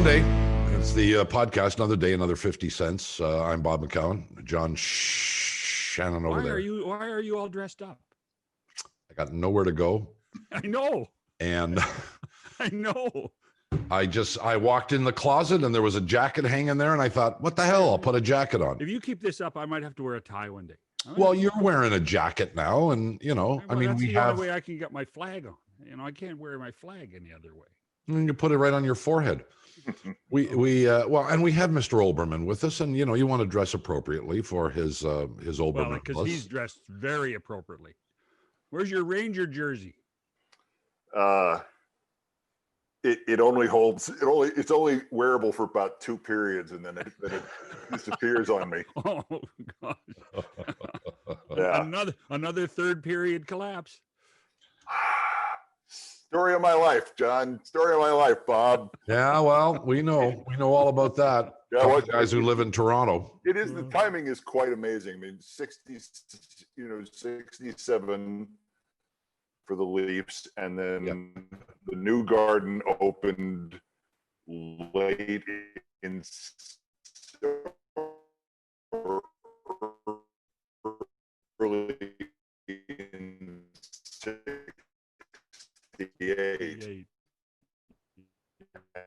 Monday. It's the podcast, another day, another 50 cents. I'm Bob McCown. John Shannon over there. Why are you all dressed up? I got nowhere to go. I know. And I know. I walked in the closet and there was a jacket hanging there, and I thought, what the hell? I'll put a jacket on. If you keep this up, I might have to wear a tie one day. Well, you're wearing a jacket now, and Well, that's the only way I can get my flag on. I can't wear my flag any other way. And you put it right on your forehead. We have Mr. Olbermann with us, and you want to dress appropriately for his Olbermann. Well, because he's dressed very appropriately. Where's your Ranger jersey? It only holds. It's only wearable for about 2 periods, and then it disappears on me. Oh gosh! Yeah. Another third period collapse. Story of my life, John. Story of my life, Bob. Yeah, well, we know all about that. Yeah, guys who live in Toronto. It is. The timing is quite amazing. I mean, 67 for the Leafs, and then the new Garden opened late in early in 68,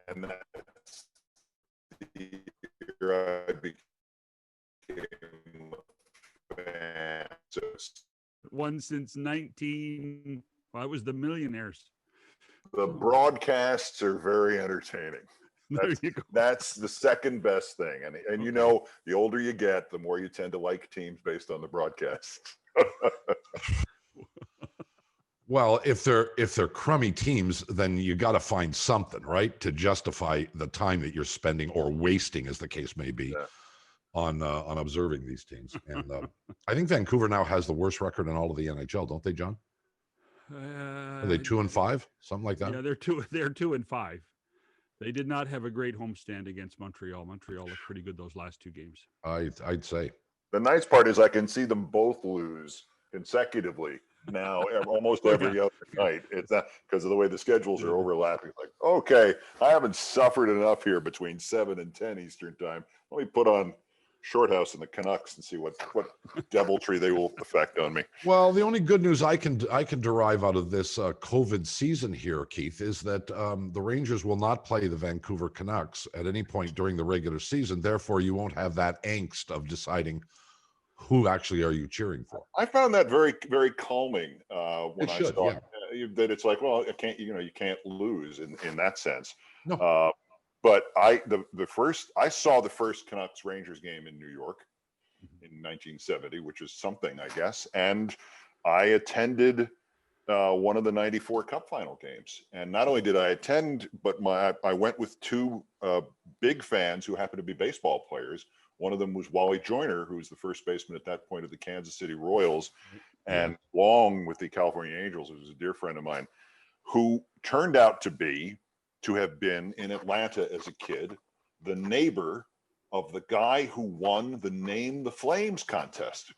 and that's the year I became a fan. One since 19. Well, it was the Millionaires. The broadcasts are very entertaining. That's the second best thing, and the older you get, the more you tend to like teams based on the broadcasts. Well, if they're crummy teams, then you got to find something, right, to justify the time that you're spending or wasting, as the case may be, on observing these teams. And I think Vancouver now has the worst record in all of the NHL, don't they, John? Are they 2-5, something like that? Yeah, they're 2-5. They did not have a great homestand against Montreal. Montreal looked pretty good those last 2 games. I'd say. The nice part is I can see them both lose consecutively now, almost every other night. It's not because of the way the schedules are overlapping. Like, okay, I haven't suffered enough here between 7 and 10 Eastern time. Let me put on Shorthouse and the Canucks and see what deviltry they will affect on me. Well, the only good news I can derive out of this COVID season here, Keith, is that the Rangers will not play the Vancouver Canucks at any point during the regular season. Therefore, you won't have that angst of deciding who actually are you cheering for. I found that very, very calming when I saw that. It's like, well, you can't lose in that sense. No. But I saw the first Canucks Rangers game in New York in 1970, which is something, I guess. And I attended one of the 94 Cup final games. And not only did I attend, but I went with 2 big fans who happened to be baseball players. One of them was Wally Joyner, who was the first baseman at that point of the Kansas City Royals, and long with the California Angels. He was a dear friend of mine, who turned out to have been in Atlanta as a kid, the neighbor of the guy who won the Name the Flames contest.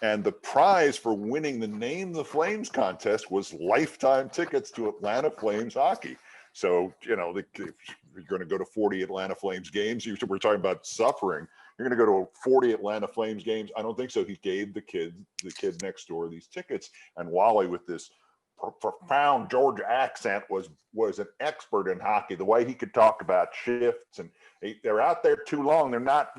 And the prize for winning the Name the Flames contest was lifetime tickets to Atlanta Flames hockey. So, if you're going to go to 40 Atlanta Flames games, we're talking about suffering. You're going to go to 40 Atlanta Flames games. I don't think so. He gave the kid next door these tickets. And Wally, with this profound Georgia accent, was an expert in hockey. The way he could talk about shifts, and they're out there too long. They're not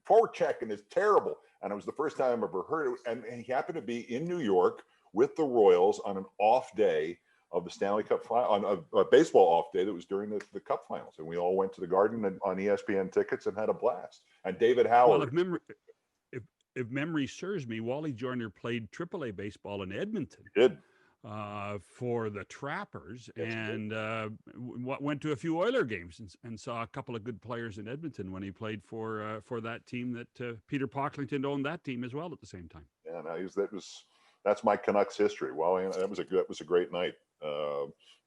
forechecking is terrible. And it was the first time I ever heard it. And he happened to be in New York with the Royals on an off day of the Stanley Cup final, on a baseball off day that was during the Cup finals. And we all went to the Garden on ESPN tickets and had a blast. And David Howard. Well, if memory serves me, Wally Joyner played AAA baseball in Edmonton. He did. For the Trappers, and went to a few Oiler games and saw a couple of good players in Edmonton when he played for that team that Peter Pocklington owned that team as well at the same time. Yeah, no, that's my Canucks history. Well, that was a great night.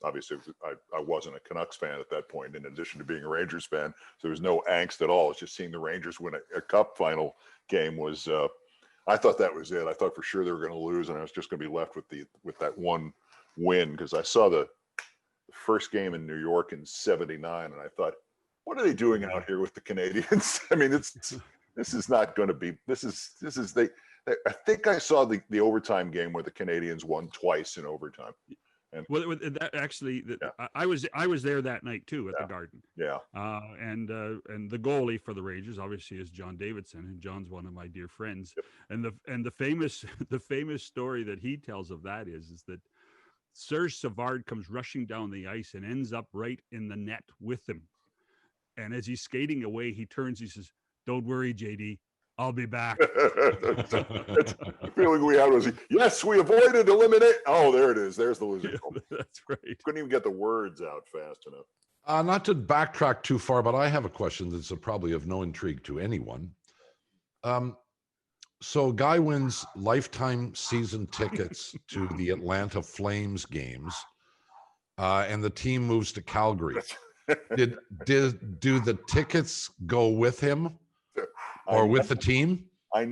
Obviously, I wasn't a Canucks fan at that point, in addition to being a Rangers fan. So there was no angst at all. It's just seeing the Rangers win a Cup final game was. I thought that was it. I thought for sure they were going to lose, and I was just going to be left with that one win, because I saw the first game in New York in '79, and I thought, what are they doing out here with the Canadians? I mean, this is not going to be. This is I think I saw the overtime game where the Canadians won twice in overtime. And that actually, I was there that night too at the Garden. Yeah. And the goalie for the Rangers obviously is John Davidson, and John's one of my dear friends. Yep. And the famous story that he tells of that is that Serge Savard comes rushing down the ice and ends up right in the net with him. And as he's skating away, he turns. He says, "Don't worry, JD. I'll be back." The feeling we had was, yes, we avoided, eliminate. Oh, there it is. There's the losing goal. That's right. Couldn't even get the words out fast enough. Not to backtrack too far, but I have a question that's probably of no intrigue to anyone. So guy wins lifetime season tickets to the Atlanta Flames games, and the team moves to Calgary. Do the tickets go with him or with the team? I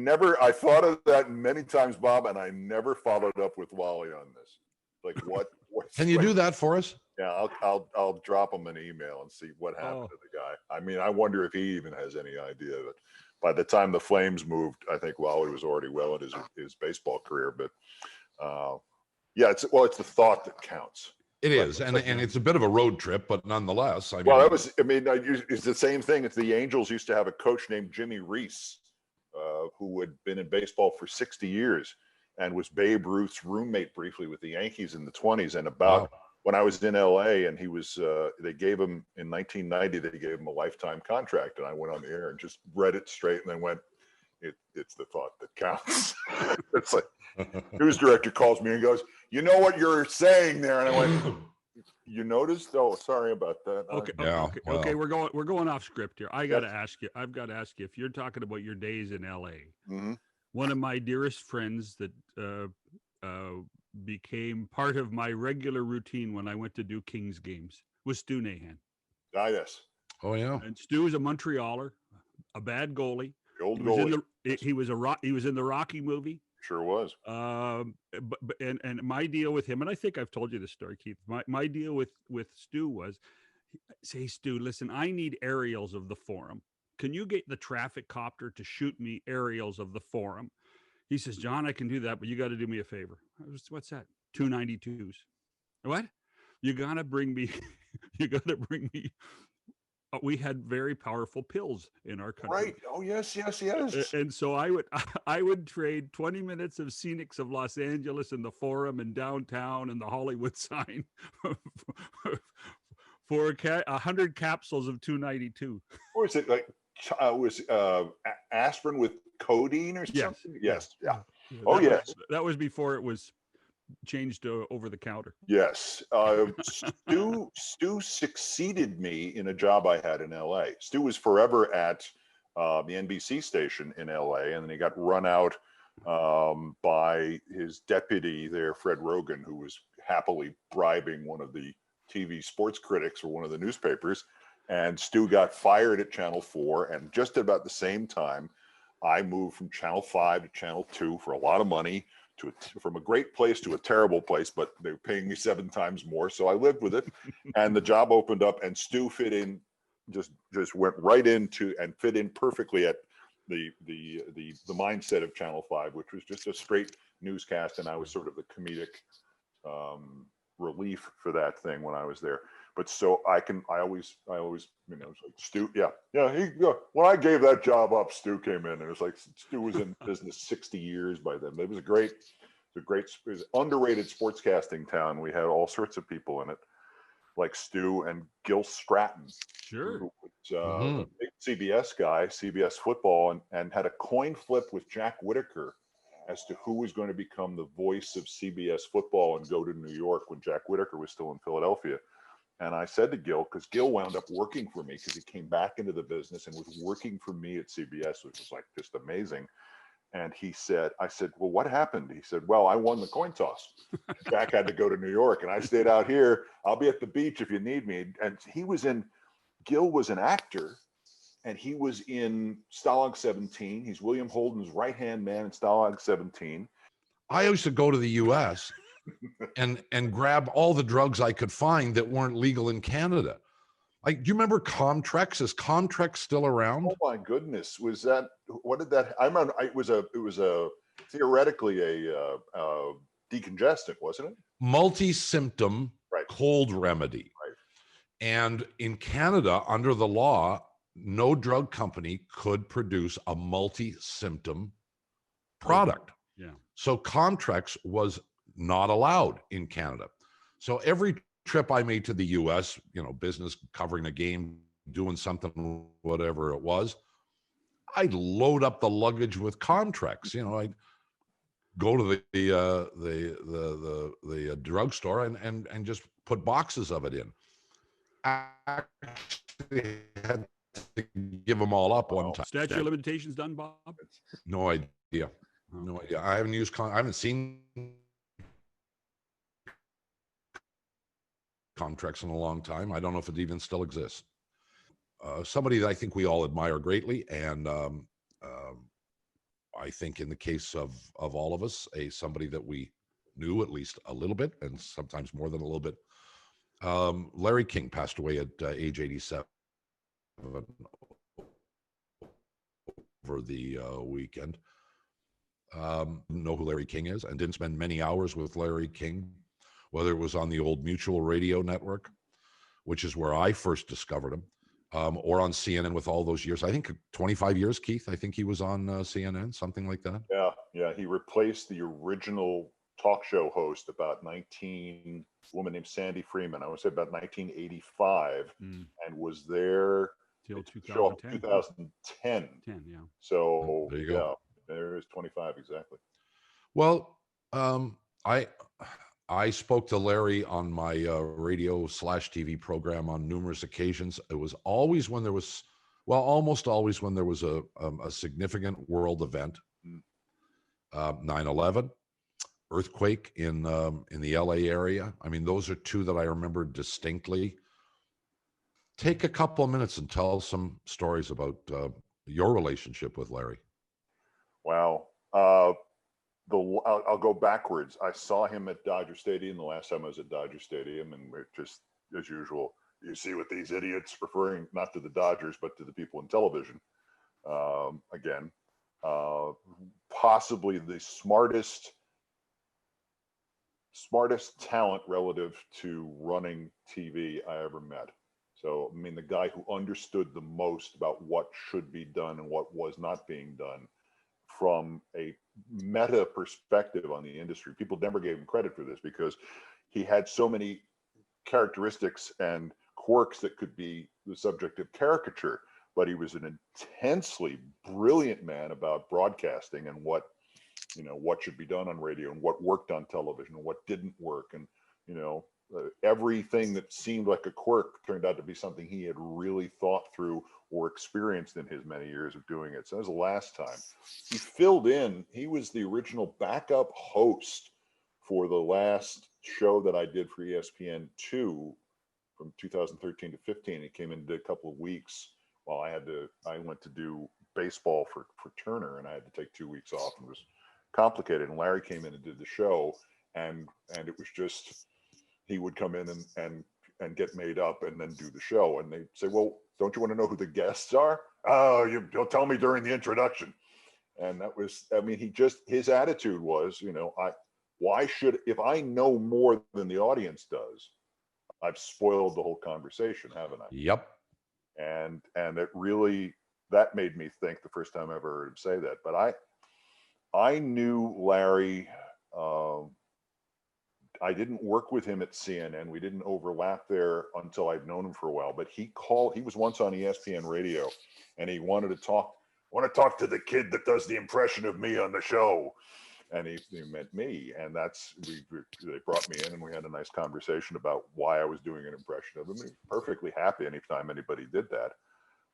thought of that many times, Bob, and I never followed up with Wally on this. Like, what? Can you do that for us? Yeah, I'll drop him an email and see what happened to the guy. I mean, I wonder if he even has any idea that by the time the Flames moved, I think Wally was already well in his baseball career. But it's the thought that counts. It is, and it's a bit of a road trip, but nonetheless. It's the same thing. It's the Angels used to have a coach named Jimmy Reese, who had been in baseball for 60 years and was Babe Ruth's roommate briefly with the Yankees in the 20s. And when I was in LA, and he was, they gave him in 1990, they gave him a lifetime contract, and I went on the air and just read it straight, and then went, it's the thought that counts. It's like, news director calls me and goes, "You know what you're saying there?" And I went, "You noticed? Oh, sorry about that." Okay. We're going off script here. I've got to ask you if you're talking about your days in LA. Mm-hmm. One of my dearest friends that became part of my regular routine when I went to do Kings games was Stu Nahan. Ah, yes. Oh yeah. And Stu is a Montrealer, a bad goalie. The old goalie. He was in the Rocky movie. Sure was. And my deal with him, and I think I've told you this story, Keith. My deal with Stu was, say, Stu, listen, I need aerials of the Forum. Can you get the traffic copter to shoot me aerials of the Forum? He says, "John, I can do that, but you got to do me a favor." What's that? 292s. What? You got to bring me. We had very powerful pills in our country. Right. Oh, yes. And so I would trade 20 minutes of scenics of Los Angeles and the Forum and downtown and the Hollywood sign for 100 capsules of 292. Or is it like aspirin with codeine or something? Yes. Yeah. That was before it was changed to over the counter. Yes. Stu succeeded me in a job I had in LA. Stu was forever at the NBC station in LA, and then he got run out by his deputy there, Fred Rogan, who was happily bribing one of the TV sports critics for one of the newspapers. And Stu got fired at Channel 4, and just about the same time, I moved from Channel 5 to Channel 2 for a lot of money, from a great place to a terrible place, but they were paying me 7 times more. So I lived with it, and the job opened up, and Stu fit in, just went right into and fit in perfectly at the mindset of Channel 5, which was just a straight newscast, and I was sort of the comedic relief for that thing when I was there. But so I always, it's like Stu, when I gave that job up, Stu came in, and it was like Stu was in business 60 years by then. It was it was underrated sportscasting town. We had all sorts of people in it, like Stu and Gil Stratton. Sure. Who was a big CBS guy, CBS football, and had a coin flip with Jack Whitaker as to who was going to become the voice of CBS football and go to New York when Jack Whitaker was still in Philadelphia. And I said to Gil, because Gil wound up working for me, because he came back into the business and was working for me at CBS, which was like just amazing. And I said, "Well, what happened?" He said, "Well, I won the coin toss. Jack had to go to New York, and I stayed out here. I'll be at the beach if you need me." And Gil was an actor, and he was in Stalag 17. He's William Holden's right-hand man in Stalag 17. I used to go to the U.S. and grab all the drugs I could find that weren't legal in Canada. Like, do you remember Comtrex? Is Comtrex still around? Oh my goodness, was that? What did that? I remember it was a theoretically a decongestant, wasn't it? Multi-symptom Right. cold remedy. Right. And in Canada, under the law, no drug company could produce a multi-symptom product. Yeah. So Comtrex was not allowed in Canada. So every trip I made to the US, business, covering a game, doing something, whatever it was, I'd load up the luggage with Comtrex. I'd go to the drugstore and just put boxes of it in. I actually had to give them all up one time. Statute of limitations done, Bob? No idea. No idea. I haven't seen Comtrex in a long time. I don't know if it even still exists. Somebody that I think we all admire greatly, and I think in the case of all of us, somebody that we knew at least a little bit, and sometimes more than a little bit. Larry King passed away at age 87 over the weekend. Didn't know who Larry King is, and didn't spend many hours with Larry King, whether it was on the old Mutual Radio Network, which is where I first discovered him, or on CNN with all those years. I think 25 years, Keith. I think he was on CNN, something like that. Yeah. He replaced the original talk show host about a woman named Sandy Freeman. I would say about 1985, and was there till 2010. 2010. Yeah. So there you go. There is 25 exactly. Well, I spoke to Larry on my radio/TV program on numerous occasions. It was always when there was, almost always when there was a significant world event. 9/11, earthquake in the LA area. I mean, those are two that I remember distinctly. Take a couple of minutes and tell some stories about your relationship with Larry. Wow. I'll go backwards. I saw him at Dodger Stadium the last time I was at Dodger Stadium, and we're just, as usual, you see what these idiots, referring not to the Dodgers but to the people in television, again, possibly the smartest talent relative to running TV I ever met. So, I mean, the guy who understood the most about what should be done and what was not being done from a meta perspective on the industry. People never gave him credit for this because he had so many characteristics and quirks that could be the subject of caricature, but he was an intensely brilliant man about broadcasting and what should be done on radio and what worked on television and what didn't work. And, everything that seemed like a quirk turned out to be something he had really thought through or experienced in his many years of doing it. So that was the last time. He filled in. He was the original backup host for the last show that I did for ESPN2 from 2013 to 15. He came in and did a couple of weeks while I went to do baseball for Turner, and I had to take 2 weeks off, and it was complicated. And Larry came in and did the show, and it was just, he would come in and get made up and then do the show. And they'd say, well, don't you want to know who the guests are? Oh, you'll tell me during the introduction. And that was, I mean, his attitude was, if I know more than the audience does, I've spoiled the whole conversation, haven't I? Yep. And it really, that made me think the first time I ever heard him say that. But I knew Larry, I didn't work with him at CNN. We didn't overlap there until I'd known him for a while. But he was once on ESPN radio, and he wanted to talk to the kid that does the impression of me on the show. And he met me, and they brought me in, and we had a nice conversation about why I was doing an impression of him. He was perfectly happy anytime anybody did that.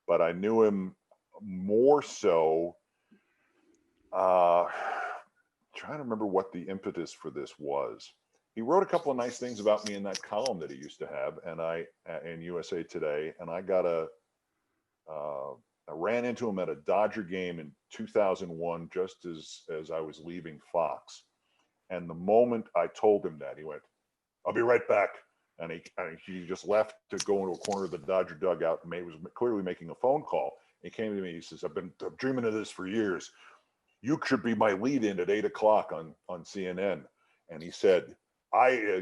But I knew him more so. Trying to remember what the impetus for this was. He wrote a couple of nice things about me in that column that he used to have, and in USA Today, and I ran into him at a Dodger game in 2001, just as I was leaving Fox, And the moment I told him that, he went, "I'll be right back." And he just left to go into a corner of the Dodger dugout, and was clearly making a phone call. He came to me. He says, I'm dreaming of this for years. You should be my lead-in at 8:00 on CNN. And he said,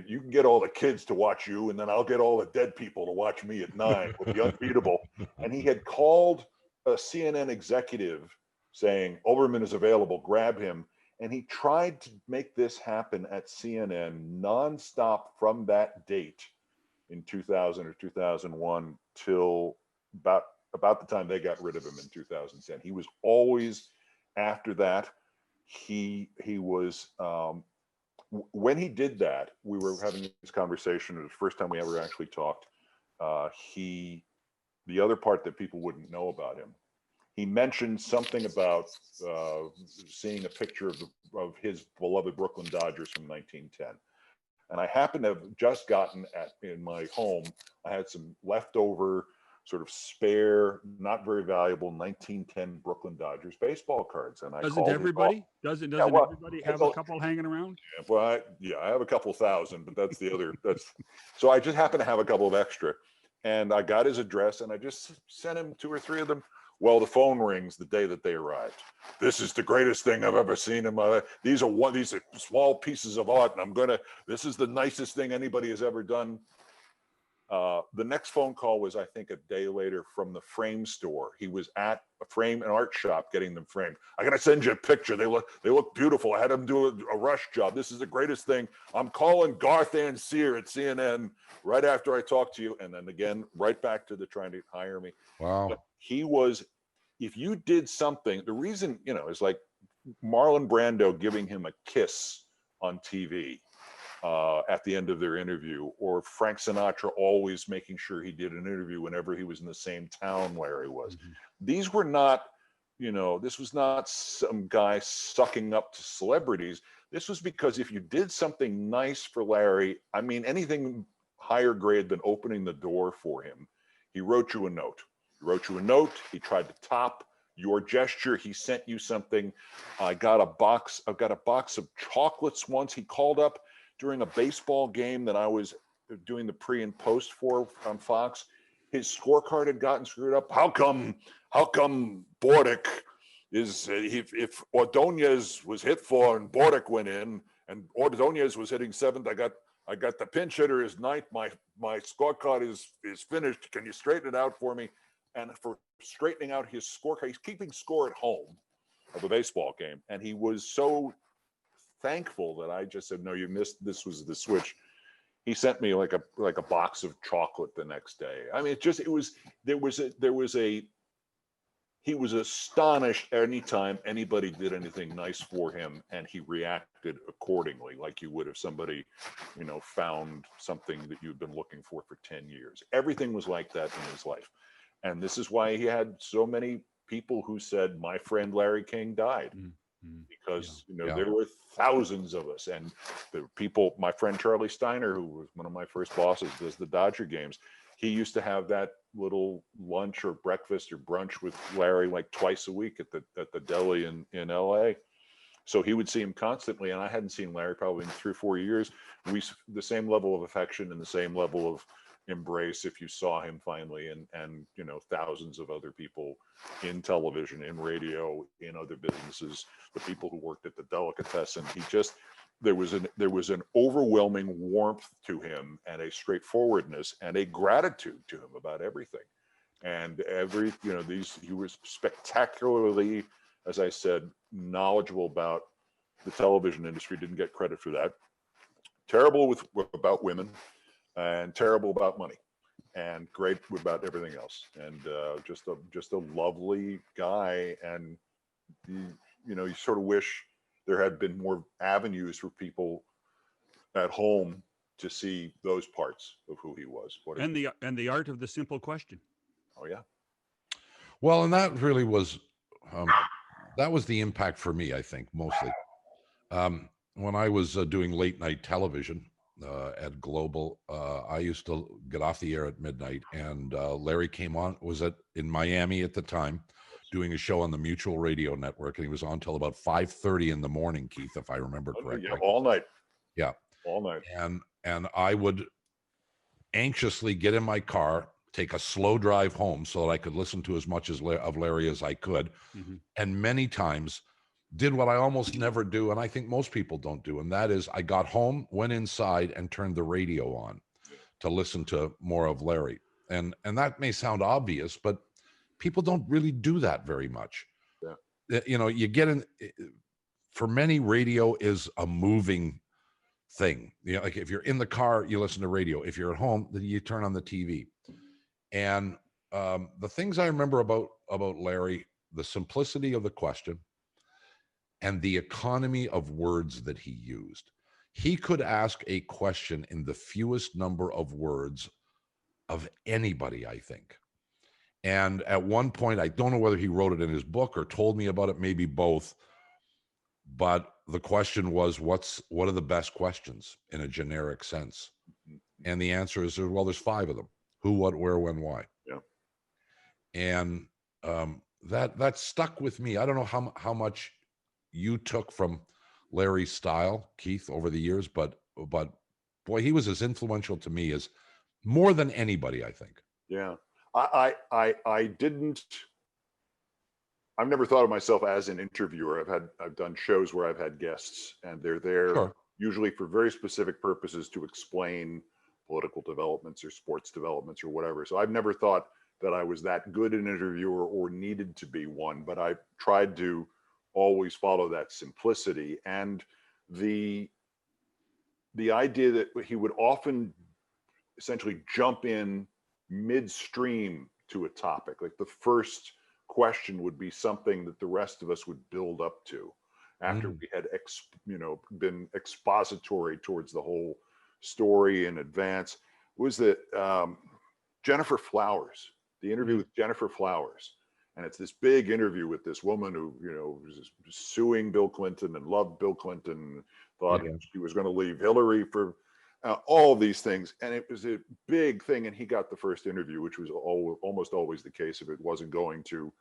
you can get all the kids to watch you, and then I'll get all the dead people to watch me at 9. It'll be unbeatable. And he had called a CNN executive saying, Olbermann is available, grab him. And he tried to make this happen at CNN nonstop from that date in 2000 or 2001 till about the time they got rid of him in 2010. He was always after that. He was, when he did that, we were having this conversation. It was the first time we ever actually talked. The other part that people wouldn't know about him, he mentioned something about seeing a picture of his beloved Brooklyn Dodgers from 1910. And I happened to have just gotten in my home, I had some leftover sort of spare, not very valuable 1910 Brooklyn Dodgers baseball cards. And doesn't everybody? Doesn't everybody have a couple hanging around? Yeah, well, I have a couple thousand, but that's the other. So I just happen to have a couple of extra. And I got his address, and I just sent him 2 or 3 of them. Well, the phone rings the day that they arrived. This is the greatest thing I've ever seen in my life. These are small pieces of art, and this is the nicest thing anybody has ever done. The next phone call was, I think, a day later from the frame store. He was at an art shop getting them framed. I got to send you a picture. They look beautiful. I had him do a rush job. This is the greatest thing. I'm calling Garth Anseer at CNN right after I talk to you. And then again, right back to the trying to hire me. Wow. But he was, if you did something, the reason, is like Marlon Brando giving him a kiss on TV. At the end of their interview, or Frank Sinatra always making sure he did an interview whenever he was in the same town where he was. Mm-hmm. These were not, this was not some guy sucking up to celebrities. This was because if you did something nice for Larry, I mean, anything higher grade than opening the door for him, he wrote you a note. He tried to top your gesture. He sent you something. I've got a box of chocolates once. He called up during a baseball game that I was doing the pre and post for on Fox. His scorecard had gotten screwed up. How come Bordick is, if Ordonez was hit for and Bordick went in and Ordonez was hitting 7th, I got the pinch hitter is 9th. My scorecard is finished. Can you straighten it out for me? And for straightening out his scorecard, he's keeping score at home of a baseball game. And he was so thankful that I just said, no, you missed, this was the switch. He sent me like a box of chocolate the next day. I mean, he was astonished anytime anybody did anything nice for him, and he reacted accordingly, like you would if somebody, found something that you'd been looking for 10 years. Everything was like that in his life. And this is why he had so many people who said, my friend Larry King died. Mm. Because there were thousands of us, and the people. My friend Charlie Steiner, who was one of my first bosses, does the Dodger games. He used to have that little lunch or breakfast or brunch with Larry like twice a week at the deli in LA. So he would see him constantly, and I hadn't seen Larry probably in 3 or 4 years. The same level of affection and the same level of embrace if you saw him finally, and thousands of other people in television, in radio, in other businesses, the people who worked at the delicatessen. There was an overwhelming warmth to him, and a straightforwardness and a gratitude to him about everything. And he was spectacularly, as I said, knowledgeable about the television industry. Didn't get credit for that. Terrible about women, and terrible about money, and great about everything else. And just a lovely guy. And you sort of wish there had been more avenues for people at home to see those parts of who he was. And the art of the simple question. Oh yeah. Well, and that really was that was the impact for me, I think, mostly. When I was doing late night television at Global, I used to get off the air at midnight, and Larry came on, was in Miami at the time, doing a show on the Mutual Radio Network, and he was on till about 5:30 in the morning, Keith, if I remember correctly. Yeah, all night. Yeah, all night. And I would anxiously get in my car, take a slow drive home so that I could listen to as much of Larry as I could, and many times did what I almost never do, and I think most people don't do, and that is I got home, went inside, and turned the radio on to listen to more of Larry. And that may sound obvious, but people don't really do that very much. Yeah. You know, you get in, for many, radio is a moving thing. You know, like if you're in the car, you listen to radio. If you're at home, then you turn on the TV. And the things I remember about Larry, the simplicity of the question and the economy of words that he used. He could ask a question in the fewest number of words of anybody, I think. And at one point, I don't know whether he wrote it in his book or told me about it, maybe both. But the question was, what are the best questions in a generic sense? And the answer is, well, there's 5 of them: who, what, where, when, why. Yeah. And that stuck with me. I don't know how much you took from Larry's style, Keith, over the years, but boy, he was as influential to me as more than anybody, I think. Yeah. I've never thought of myself as an interviewer. I've done shows where I've had guests, and they're there usually for very specific purposes to explain political developments or sports developments or whatever. So I've never thought that I was that good an interviewer or needed to be one, but I tried to always follow that simplicity and the idea that he would often essentially jump in midstream to a topic. Like the first question would be something that the rest of us would build up to after we had been expository towards the whole story in advance. Was that Jennifer Flowers, the interview with Jennifer Flowers. And it's this big interview with this woman who, was suing Bill Clinton and loved Bill Clinton, thought she was going to leave Hillary for all these things. And it was a big thing. And he got the first interview, which was almost always the case if it wasn't going to,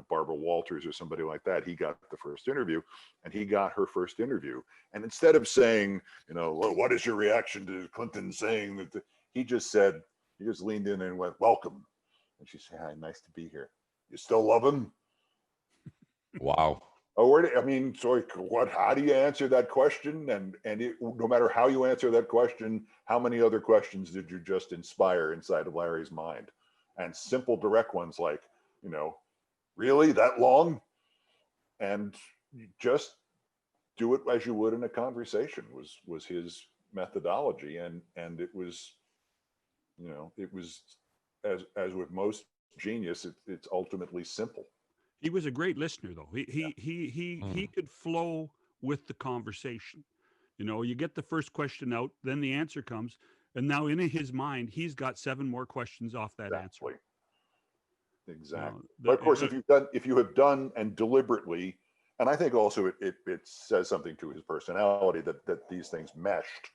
Barbara Walters or somebody like that. He got the first interview, and he got her first interview. And instead of saying, what is your reaction to Clinton saying that, he just leaned in and went, "Welcome." And she said, "Hi, nice to be here. You still love him?" Wow. Oh, so what? How do you answer that question? And no matter how you answer that question, how many other questions did you just inspire inside of Larry's mind? And simple, direct ones like, really that long? And just do it as you would in a conversation was his methodology. And it was, it was as with most genius, it's ultimately simple. He was a great listener, though. He could flow with the conversation. You get the first question out, then the answer comes, and now in his mind, he's got 7 more questions off that answer. Exactly. But of course, if you have done and deliberately, and I think also it says something to his personality that these things meshed,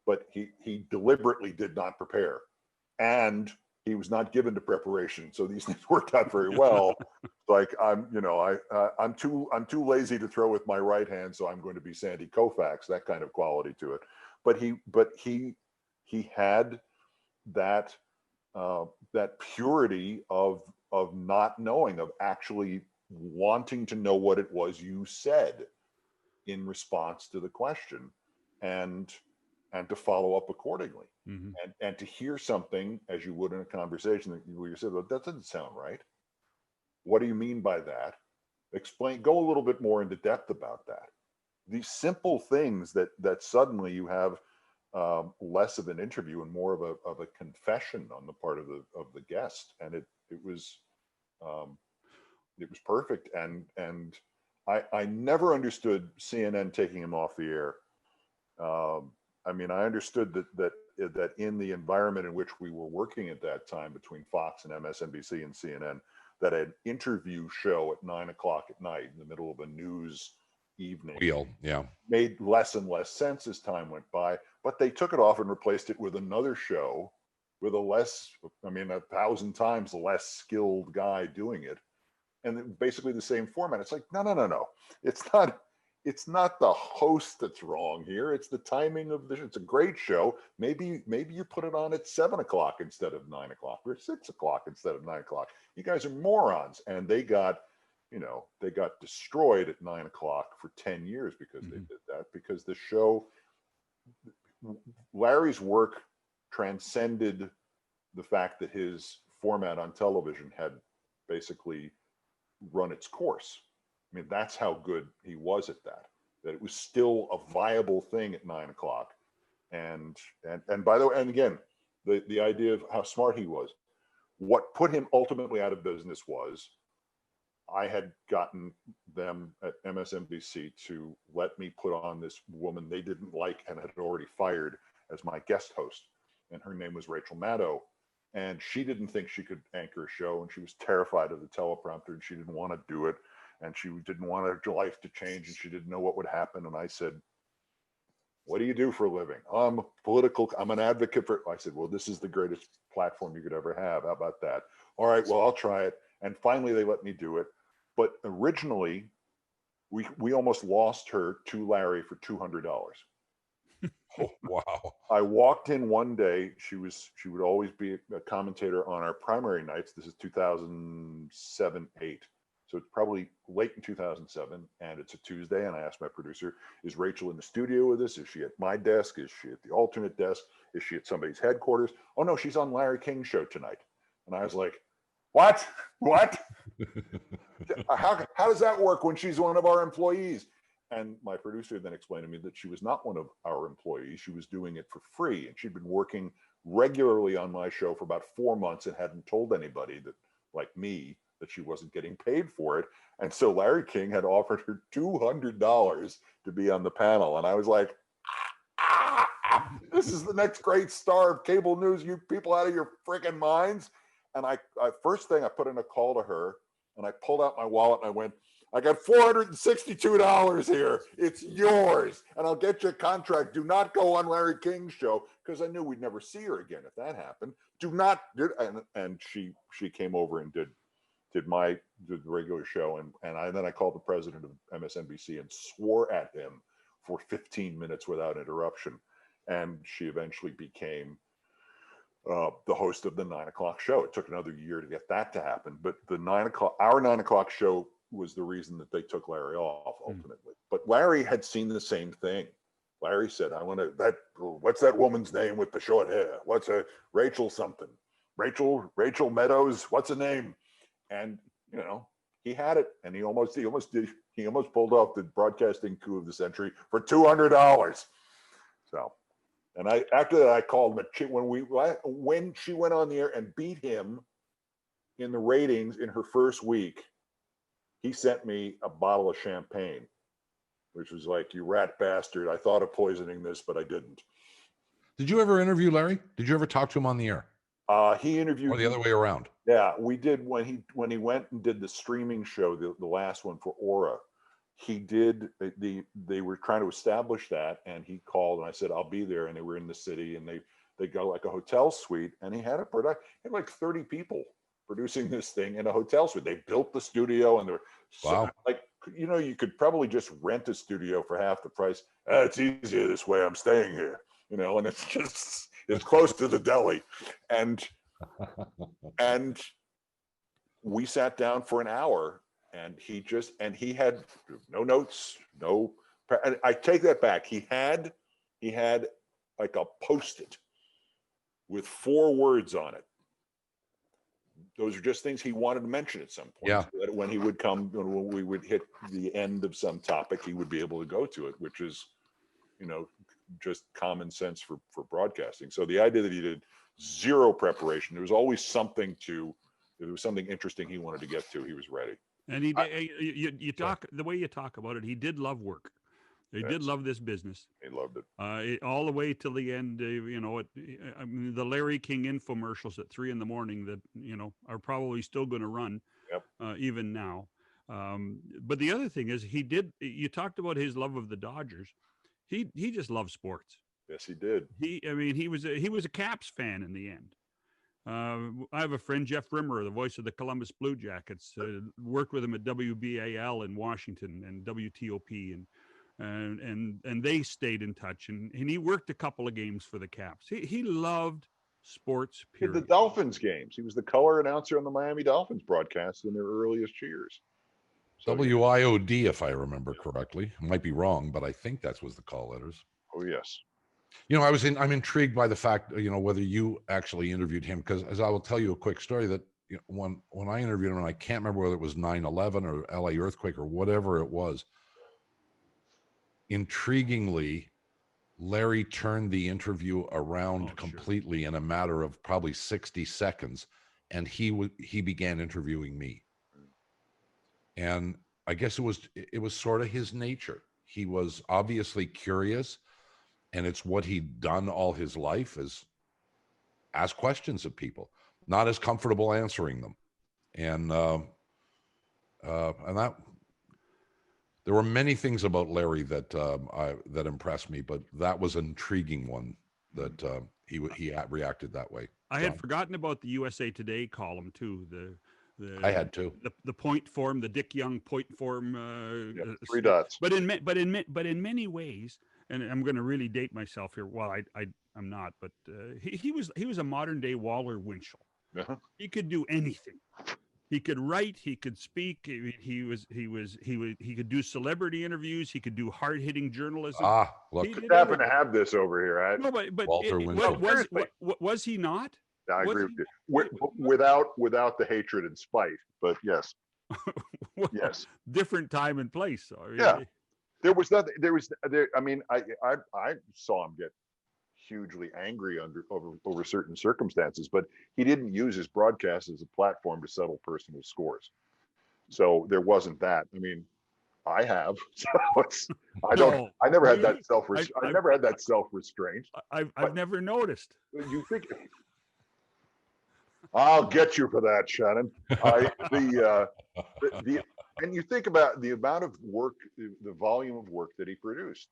but he deliberately did not prepare, and he was not given to preparation, so these things worked out very well. Like I'm too lazy to throw with my right hand, so I'm going to be Sandy Koufax, that kind of quality to it. But he had that purity of not knowing, of actually wanting to know what it was you said in response to the question, and to follow up accordingly. And to hear something as you would in a conversation where you said, "Well, that doesn't sound right. What do you mean by that? Explain, go a little bit more into depth about that." These simple things that suddenly you have less of an interview and more of a confession on the part of the guest. And it was perfect. And I never understood CNN taking him off the air. I understood that in the environment in which we were working at that time between Fox and MSNBC and CNN, that an interview show at 9 o'clock at night in the middle of a news evening made less and less sense as time went by. But they took it off and replaced it with another show with 1,000 times less skilled guy doing it. and basically the same format. It's like, no. It's not the host that's wrong here. It's the timing of the. It's a great show. Maybe you put it on at 7 o'clock instead of 9 o'clock, or 6 o'clock instead of 9 o'clock. You guys are morons. And they got destroyed at 9 o'clock for 10 years because they did that. Because the show, Larry's work transcended the fact that his format on television had basically run its course. I mean, that's how good he was at that it was still a viable thing at 9 o'clock. And by the way, and again, the idea of how smart he was, what put him ultimately out of business was I had gotten them at MSNBC to let me put on this woman they didn't like and had already fired as my guest host. And her name was Rachel Maddow. And she didn't think she could anchor a show, and she was terrified of the teleprompter, and she didn't want to do it. And she didn't want her life to change, and she didn't know what would happen. And I said, what do you do for a living? I'm an advocate for, I said, well, this is the greatest platform you could ever have. How about that? All right, well, I'll try it. And finally, they let me do it. But originally, we almost lost her to Larry for $200. Oh, wow. I walked in one day. She would always be a commentator on our primary nights. This is 2007-8. So it's probably late in 2007, and it's a Tuesday. And I asked my producer, is Rachel in the studio with us? Is she at my desk? Is she at the alternate desk? Is she at somebody's headquarters? Oh, no, she's on Larry King's show tonight. And I was like, what? How does that work when she's one of our employees? And my producer then explained to me that she was not one of our employees. She was doing it for free. And she'd been working regularly on my show for about 4 months and hadn't told anybody that, like me, that she wasn't getting paid for it. And so Larry King had offered her $200 to be on the panel. And I was like, this is the next great star of cable news, you people out of your freaking minds. And I first thing I put in a call to her, and I pulled out my wallet and I went, I got $462 here. It's yours. And I'll get you a contract. Do not go on Larry King's show, because I knew we'd never see her again if that happened. Do not do. And she came over and did the regular show. And then I called the president of MSNBC and swore at him for 15 minutes without interruption. And she eventually became the host of the 9 o'clock show. It took another year to get that to happen. But our 9 o'clock show was the reason that they took Larry off ultimately. But Larry had seen the same thing. Larry said, what's that woman's name with the short hair? What's Rachel something? Rachel Meadows, what's her name? And, he had it, and he almost pulled off the broadcasting coup of the century for $200. So, and after that I called him when she went on the air and beat him in the ratings in her first week, he sent me a bottle of champagne, which was like, you rat bastard. I thought of poisoning this, but I didn't. Did you ever interview Larry? Did you ever talk to him on the air? He interviewed. Or the other way around? Yeah, we did when he went and did the streaming show, the last one for Aura. He did they were trying to establish that, and he called and I said, I'll be there. And they were in the city, and they got like a hotel suite, and he had like 30 people producing this thing in a hotel suite. They built the studio, and wow. You could probably just rent a studio for half the price. It's easier this way. I'm staying here, and it's close to the deli. And we sat down for an hour, and he had no notes, and I take that back. He had like a Post-it with 4 words on it. Those are just things he wanted to mention at some point. Yeah. So that when he would come, when we would hit the end of some topic, he would be able to go to it, which is, just common sense for broadcasting. So the idea that he did zero preparation, there was always something interesting he wanted to get to. He was ready. And the way you talk about it, he did love work. He did love this business. He loved it. All the way till the end. The Larry King infomercials at 3 a.m. that are probably still going to run, even now. But the other thing is, you talked about his love of the Dodgers. He just loves sports. Yes, he did. He was a Caps fan in the end. I have a friend, Jeff Rimmer, the voice of the Columbus Blue Jackets. Worked with him at WBAL in Washington and WTOP, and they stayed in touch. And he worked a couple of games for the Caps. He loved sports. Period. The Dolphins games. He was the color announcer on the Miami Dolphins broadcast in their earliest years. So, WIOD, if I remember correctly. I might be wrong, but I think that was the call letters. Oh yes. You know, I'm intrigued by the fact, you know, whether you actually interviewed him, because as I will tell you a quick story that, you know, when I interviewed him, and I can't remember whether it was 9/11 or LA earthquake or whatever it was, intriguingly, Larry turned the interview around completely in a matter of probably 60 seconds, and he began interviewing me. And I guess it was sort of his nature. He was obviously curious, and it's what he'd done all his life, is ask questions of people, not as comfortable answering them. And that there were many things about Larry that that impressed me, but that was an intriguing one, that he reacted that way. I had forgotten about the USA Today column too. I had too. The point form, the Dick Young point form. 3 dots. But in many ways, and I'm going to really date myself here. Well, I'm not, but he was a modern day Waller Winchell. Uh-huh. He could do anything. He could write. He could speak. He could do celebrity interviews. He could do hard hitting journalism. Look, I happen to have this over here. Right? No, but Walter Winchell. Was he not? I agree with you. Without the hatred and spite, but yes, well, yes, different time and place. So, yeah, there was nothing. I mean, I saw him get hugely angry over certain circumstances, but he didn't use his broadcast as a platform to settle personal scores. So there wasn't that. I mean, I have. So I never had that I never had that self-restraint. I've never noticed. You think? I'll get you for that, Shannon. And you think about the amount of work, the volume of work that he produced.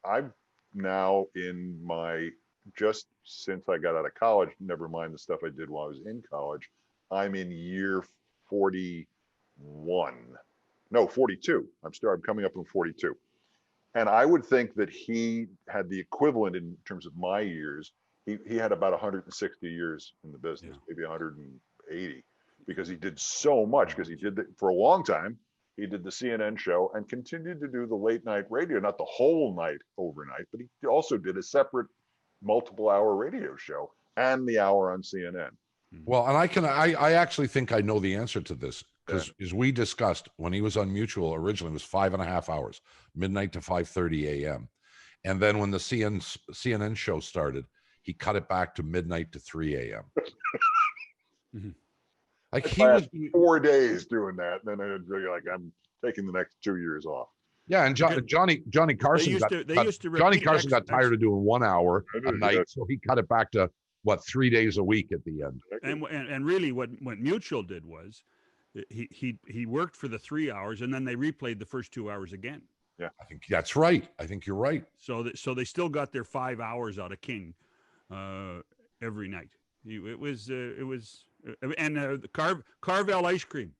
I'm now in just since I got out of college, never mind the stuff I did while I was in college, I'm in year 41. No, 42. I'm coming up on 42. And I would think that he had the equivalent in terms of my years. He had about 160 years in the business, maybe 180, because he did so much, because he did for a long time. He did the CNN show and continued to do the late night radio, not the whole night overnight, but he also did a separate multiple hour radio show and the hour on CNN. Well, and I actually think I know the answer to this, because as we discussed, when he was on Mutual originally, it was 5.5 hours, midnight to 5:30 a.m. And then when the CNN show started, he cut it back to midnight to 3 a.m. Like he was 4 days doing that, and then I'd be like, I'm taking the next 2 years off. Yeah, and Johnny Carson got tired of doing 1 hour a night, so he cut it back to 3 days a week at the end. And really, what Mutual did was he worked for the 3 hours, and then they replayed the first 2 hours again. Yeah, I think that's right. I think you're right. So they still got their 5 hours out of King every night. It was and Carvel ice cream.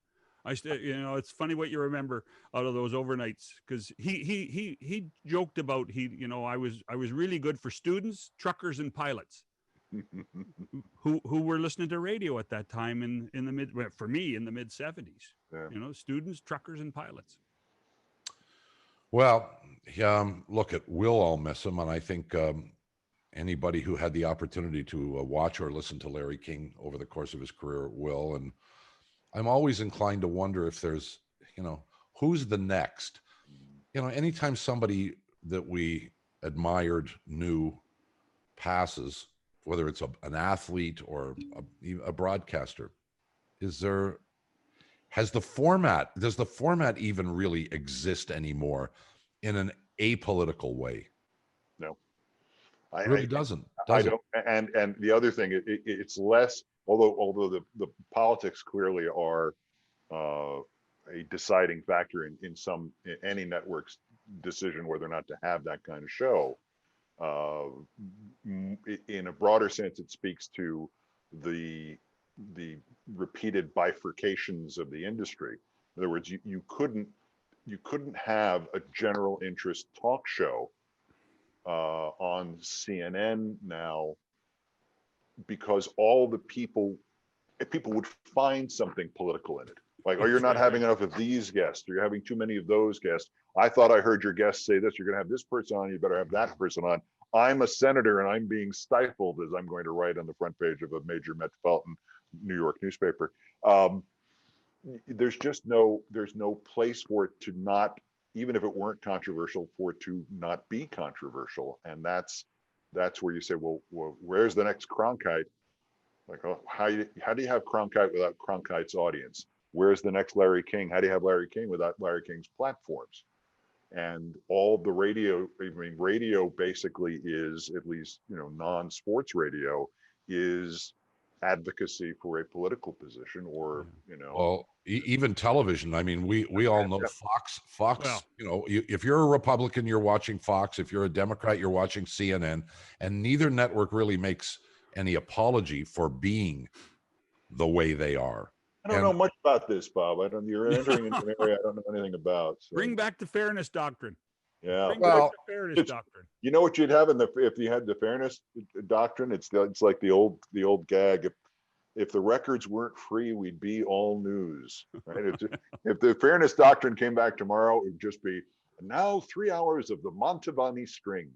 It's funny what you remember out of those overnights, because he joked about I was really good for students, truckers, and pilots who were listening to radio at that time in the mid 70s. Yeah. Students, truckers, and pilots. Well, look, we'll miss him, and I think anybody who had the opportunity to watch or listen to Larry King over the course of his career will. And I'm always inclined to wonder if there's, who's the next? Anytime somebody that we admired, knew, passes, whether it's an athlete or a broadcaster, does the format even really exist anymore in an apolitical way? No. It really doesn't. I don't. And the other thing, it's less, although the politics clearly are a deciding factor in any network's decision whether or not to have that kind of show. In a broader sense, it speaks to the repeated bifurcations of the industry. In other words, you couldn't have a general interest talk show on CNN now, because all the people would find something political in it. Like, oh, you're not having enough of these guests, or you're having too many of those guests. I thought I heard your guest say this. You're going to have this person on. You better have that person on. I'm a senator and I'm being stifled, as I'm going to write on the front page of a major metropolitan New York newspaper. There's no place for it to not, even if it weren't controversial, for it to not be controversial. And that's where you say, well, where's the next Cronkite? Like, oh, how do you have Cronkite without Cronkite's audience? Where's the next Larry King? How do you have Larry King without Larry King's platforms? And all the radio, I mean, radio basically is, at least, non-sports radio, is advocacy for a political position, or, Well, even television. I mean, we all know Fox, Well, if you're a Republican, you're watching Fox. If you're a Democrat, you're watching CNN, and neither network really makes any apology for being the way they are. I don't know much about this, Bob. You're entering into an area I don't know anything about. So. Bring back the fairness doctrine. Yeah. Bring back the fairness doctrine. You know what you'd have if you had the fairness doctrine? It's like the old gag. If the records weren't free, we'd be all news. Right? If the fairness doctrine came back tomorrow, it would just be, now 3 hours of the Mantovani strings.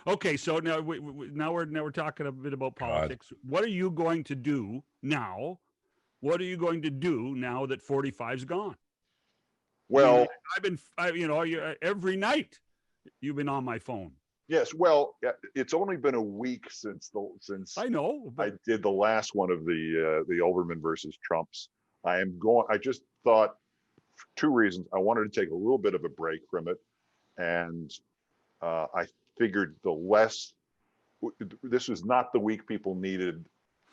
Okay, so now we're talking a bit about politics. God. What are you going to do now? What are you going to do now that 45's gone? Well, every night you've been on my phone. Yes, well, it's only been a week since I know, I did the last one of the Olbermann versus Trumps. I just thought, for two reasons. I wanted to take a little bit of a break from it, and I figured this was not the week people needed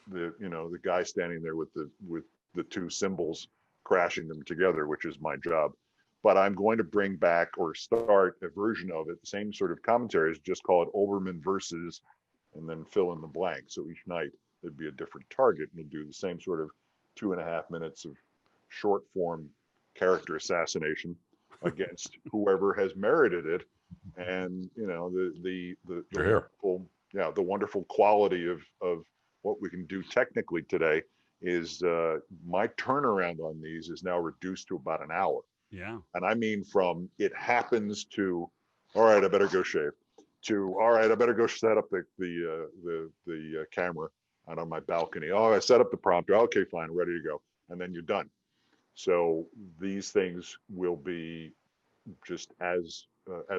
the guy standing there with the two cymbals crashing them together, which is my job. But I'm going to bring back, or start a version of it, the same sort of commentaries, just call it Olbermann versus, and then fill in the blank. So each night there'd be a different target, and we'll do the same sort of 2.5 minutes of short form character assassination against whoever has merited it. And the wonderful quality of what we can do technically today is my turnaround on these is now reduced to about an hour. Yeah. And I mean, from it happens to, all right, I better go shave, to, all right, I better go set up the camera out on my balcony. Oh, I set up the prompter. Okay, fine, ready to go. And then you're done. So these things will be just as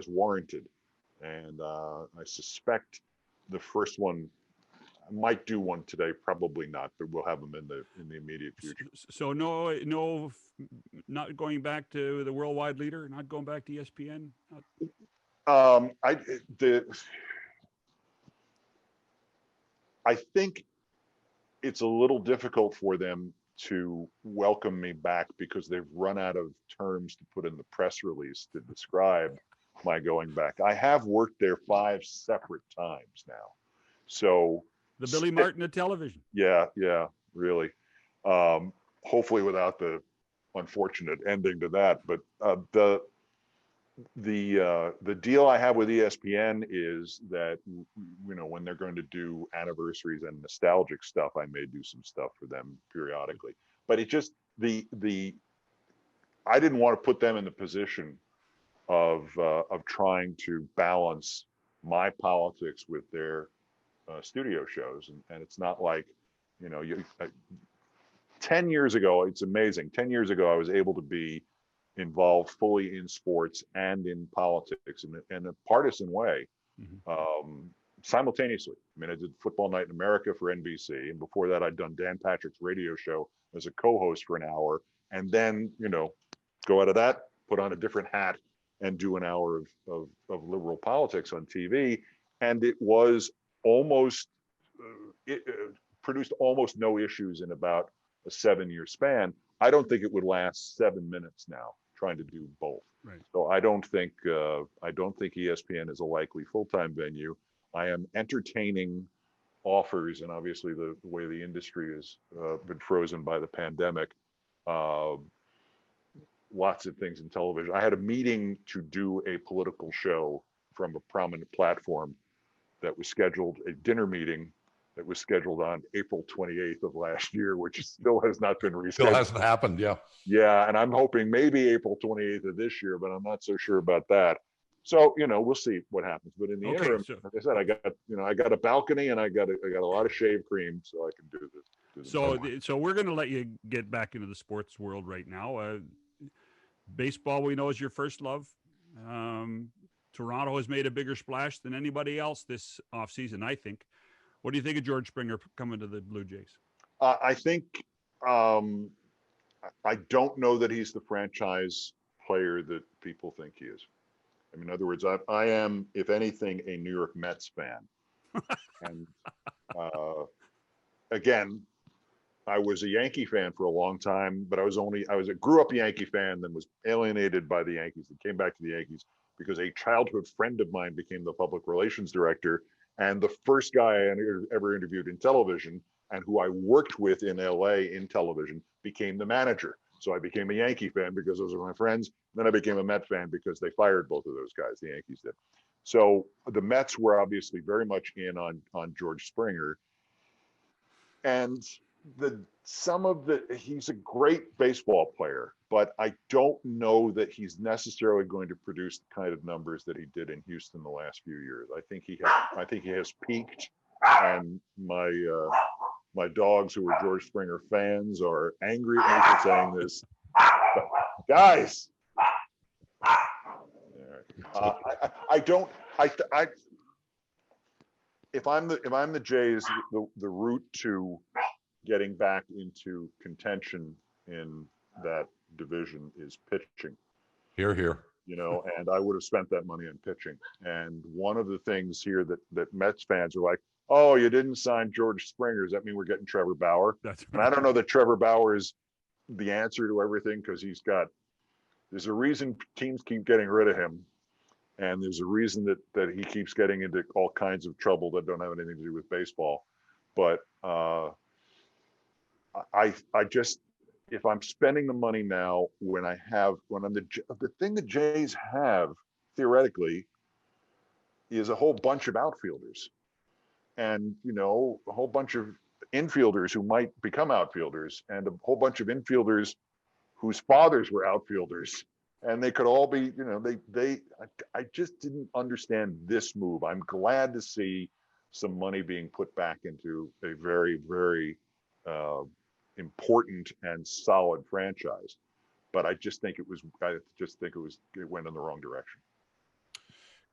warranted. And I suspect the first one, I might do one today, probably not, but we'll have them in the immediate future. So no, not going back to the worldwide leader, not going back to ESPN. I think it's a little difficult for them to welcome me back because they've run out of terms to put in the press release to describe my going back. I have worked there 5 separate times now, so. The Billy Martin of television. Yeah, really. Hopefully without the unfortunate ending to that. But the deal I have with ESPN is that when they're going to do anniversaries and nostalgic stuff, I may do some stuff for them periodically. But it just I didn't want to put them in the position of trying to balance my politics with their studio shows, and it's not like 10 years ago, it's amazing. 10 years ago, I was able to be involved fully in sports and in politics in a partisan way, simultaneously. I mean, I did Football Night in America for NBC, and before that, I'd done Dan Patrick's radio show as a co-host for an hour, and then go out of that, put on a different hat, and do an hour of liberal politics on TV, and it was almost it produced almost no issues in about a 7-year span. I don't think it would last 7 minutes now trying to do both. Right. So I don't think ESPN is a likely full-time venue. I am entertaining offers, and obviously the way the industry has been frozen by the pandemic, lots of things in television. I had a meeting to do a political show from a prominent platform that was scheduled, a dinner meeting that was scheduled on April 28th of last year, which still has not been rescheduled. Still hasn't happened, yeah. Yeah, and I'm hoping maybe April 28th of this year, but I'm not so sure about that. So, we'll see what happens. But in the interim, like I said, I got a balcony and I got a lot of shave cream, so I can do this. So we're going to let you get back into the sports world right now. Baseball, we know, is your first love. Toronto has made a bigger splash than anybody else this offseason, I think. What do you think of George Springer coming to the Blue Jays? I think I don't know that he's the franchise player that people think he is. I mean, in other words, I am, if anything, a New York Mets fan. And again, I was a Yankee fan for a long time, but I was a grew up Yankee fan, then was alienated by the Yankees and came back to the Yankees because a childhood friend of mine became the public relations director, and the first guy I ever interviewed in television and who I worked with in LA in television became the manager. So I became a Yankee fan because those are my friends. Then I became a Met fan because they fired both of those guys, the Yankees did. So the Mets were obviously very much in on George Springer. And he's a great baseball player, but I don't know that he's necessarily going to produce the kind of numbers that he did in Houston the last few years. I think he has peaked, and my dogs who are George Springer fans are angry at me for saying this. But guys, if I'm the Jays, the route to getting back into contention in that division is pitching. Hear, hear. And I would have spent that money on pitching. And one of the things here that Mets fans are like, oh, you didn't sign George Springer. Does that mean we're getting Trevor Bauer? And I don't know that Trevor Bauer is the answer to everything, because there's a reason teams keep getting rid of him. And there's a reason that he keeps getting into all kinds of trouble that don't have anything to do with baseball. But I just, if I'm spending the money now, the thing the Jays have theoretically is a whole bunch of outfielders, and a whole bunch of infielders who might become outfielders, and a whole bunch of infielders whose fathers were outfielders, and they could all be, I just didn't understand this move. I'm glad to see some money being put back into a very, very important and solid franchise, but I just think it went in the wrong direction.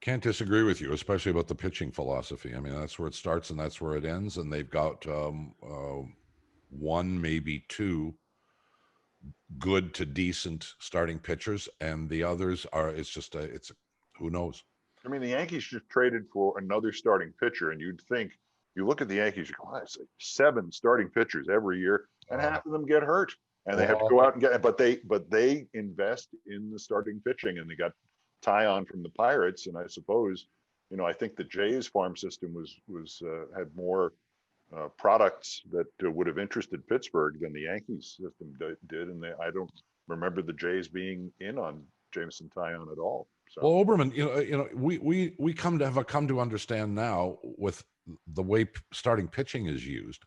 Can't disagree with you, especially about the pitching philosophy. I mean, that's where it starts and that's where it ends, and they've got one, maybe two good to decent starting pitchers, and the others are, who knows. I mean, the Yankees just traded for another starting pitcher, and you'd think, you look at the Yankees, you go, oh, it's like 7 starting pitchers every year, and half of them get hurt, and they have to go out and get. But they invest in the starting pitching, and they got Tyon from the Pirates, and I suppose, I think the Jays farm system had more products that would have interested Pittsburgh than the Yankees system did, and I don't remember the Jays being in on Jameson Tyon at all. So. Well, Olbermann, we come to understand now with the way starting pitching is used.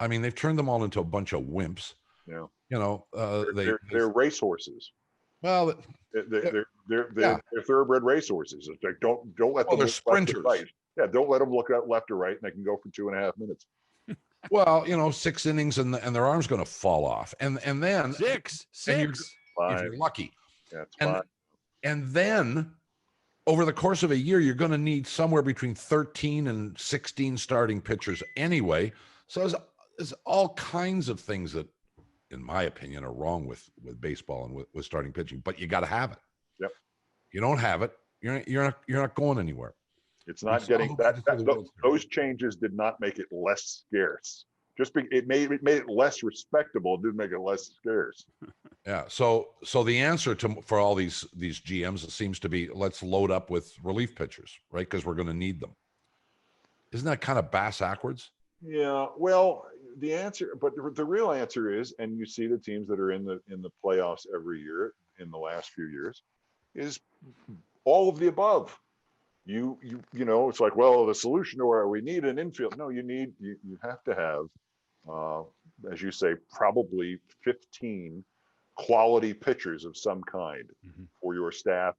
I mean, they've turned them all into a bunch of wimps. Yeah. They're racehorses. Well, they're thoroughbred racehorses. It's like don't let them. They're sprinters. Right. Yeah, don't let them look out left or right, and they can go for 2.5 minutes. Well, 6 innings and their arm's going to fall off, and then six. If you're lucky. Yeah, it's fine. And then over the course of a year, you're going to need somewhere between 13 and 16 starting pitchers anyway. So there's all kinds of things that, in my opinion, are wrong with baseball and with starting pitching, but you got to have it. Yep. You don't have it, you're not going anywhere. It's not getting those changes did not make it less scarce. It made it less respectable. It didn't make it less scarce. Yeah. So the answer for all these GMs, it seems to be, let's load up with relief pitchers, right? Because we're going to need them. Isn't that kind of bass backwards? Yeah, well, the answer, but the real answer is, and you see the teams that are in the playoffs every year in the last few years, is all of the above. You know, it's like, well, the solution to where we need an infield. No, you have to have, as you say, probably 15 quality pitchers of some kind for your staff.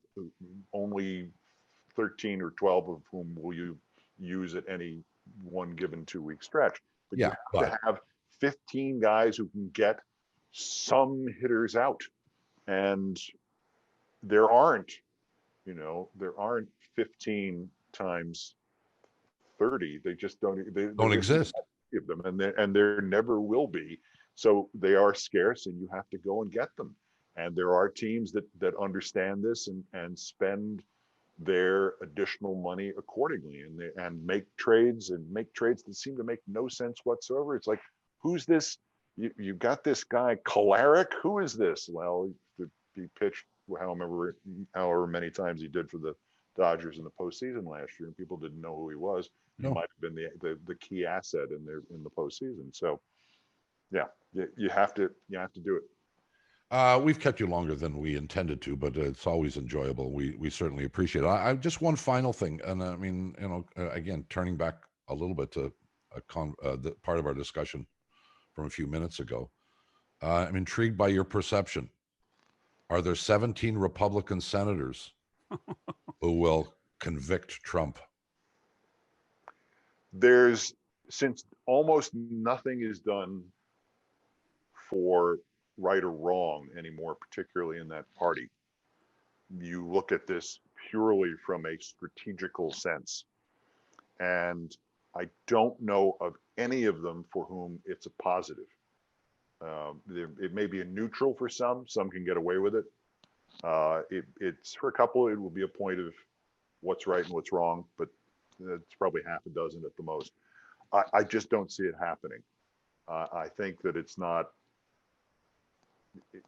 Only 13 or 12 of whom will you use at any one given 2-week stretch. But you have to have 15 guys who can get some hitters out. And there aren't 15 times 30. They just don't exist. Of them, and there never will be. So they are scarce, and you have to go and get them. And there are teams that understand this and spend their additional money accordingly, and make trades that seem to make no sense whatsoever. It's like, who's this? You got this guy Kolarek. Who is this? Well, he pitched however many times he did for the Dodgers in the postseason last year, and people didn't know who he was. He might have been the key asset in the postseason. So, yeah, you have to do it. We've kept you longer than we intended to, but it's always enjoyable. We certainly appreciate it. I just one final thing, and I mean, again, turning back a little bit to the part of our discussion from a few minutes ago. I'm intrigued by your perception. Are there 17 Republican senators who will convict Trump? Since almost nothing is done for right or wrong anymore, particularly in that party, you look at this purely from a strategical sense. And I don't know of any of them for whom it's a positive. It may be a neutral for some can get away with it. It's for a couple, it will be a point of what's right and what's wrong, but it's probably half a dozen at the most. I just don't see it happening. I think that it's not,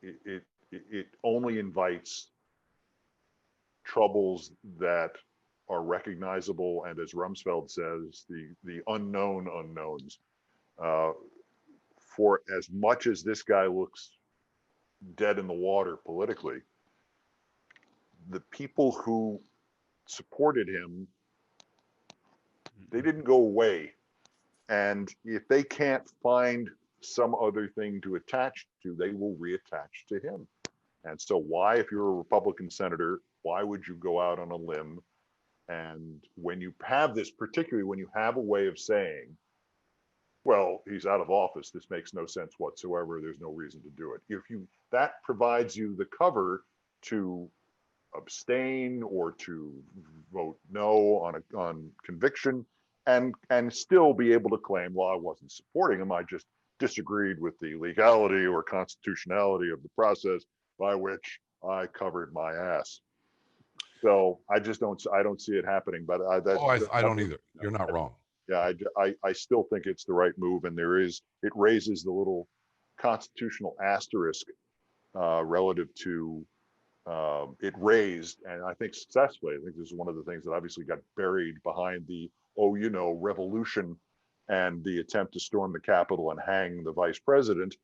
it only invites troubles that are recognizable, and as Rumsfeld says, the unknown unknowns. For as much as this guy looks dead in the water politically, the people who supported him, they didn't go away. And if they can't find some other thing to attach to, they will reattach to him. And so why, if you're a Republican senator, why would you go out on a limb? And when you have this, particularly when you have a way of saying, well, he's out of office, this makes no sense whatsoever, there's no reason to do it. That provides you the cover to abstain or to vote no on conviction, and still be able to claim, well, I wasn't supporting him, I just disagreed with the legality or constitutionality of the process by which I covered my ass. So I don't see it happening. But I don't either. You're not wrong. Yeah, I still think it's the right move, and it raises the little constitutional asterisk relative to it raised, and I think successfully. I think this is one of the things that obviously got buried behind the revolution and the attempt to storm the Capitol and hang the vice president.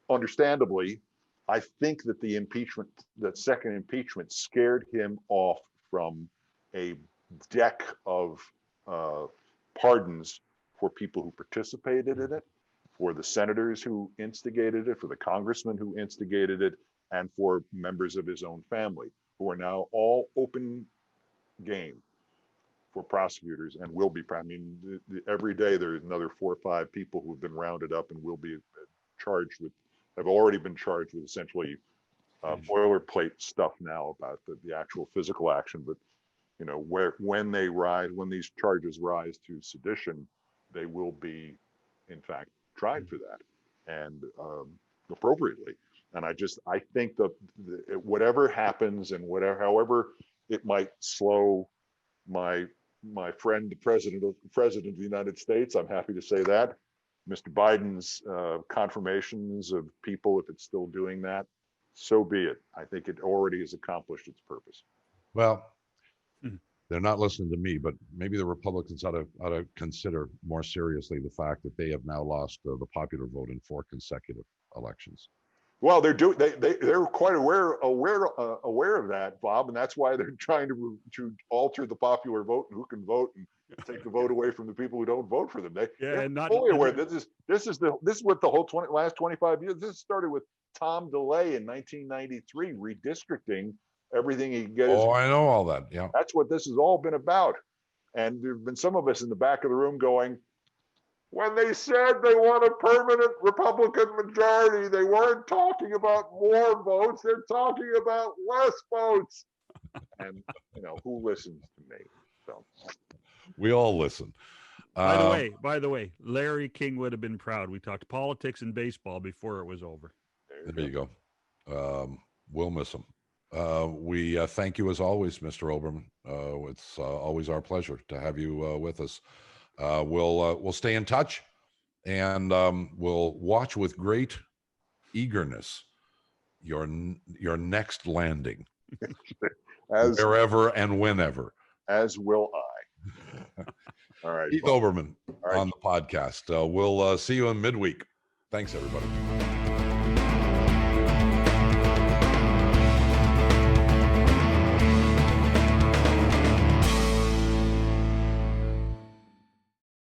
Understandably, I think that that second impeachment scared him off from a deck of pardons for people who participated in it, for the senators who instigated it, for the congressmen who instigated it, and for members of his own family, who are now all open game for prosecutors and will be. I mean, every day there's another 4 or 5 people who've been rounded up and will be have already been charged with essentially boilerplate stuff now about the actual physical action. But when these charges rise to sedition, they will be, in fact, tried for that, and appropriately. And I think that whatever happens, and however it might slow my friend, the president of the United States, I'm happy to say that, Mr. Biden's confirmations of people, if it's still doing that, so be it. I think it already has accomplished its purpose. Well, They're not listening to me, but maybe the Republicans ought to consider more seriously the fact that they have now lost the popular vote in 4 consecutive elections. Well, they're quite aware of that, Bob, and that's why they're trying to alter the popular vote and who can vote and take the vote away from the people who don't vote for them. They're fully aware. This is what the whole last 25 years. This started with Tom DeLay in 1993, redistricting everything he could get. I know all that. Yeah, that's what this has all been about. And there've been some of us in the back of the room going, when they said they want a permanent Republican majority, they weren't talking about more votes. They're talking about less votes. And who listens to me? So we all listen. By the way, Larry King would have been proud. We talked politics and baseball before it was over. There you go. We'll miss him. We thank you as always, Mr. Olbermann. It's always our pleasure to have you with us. We'll stay in touch, and we'll watch with great eagerness your next landing, wherever and whenever. As will I. All right, Keith Olbermann on the podcast. We'll see you in midweek. Thanks, everybody.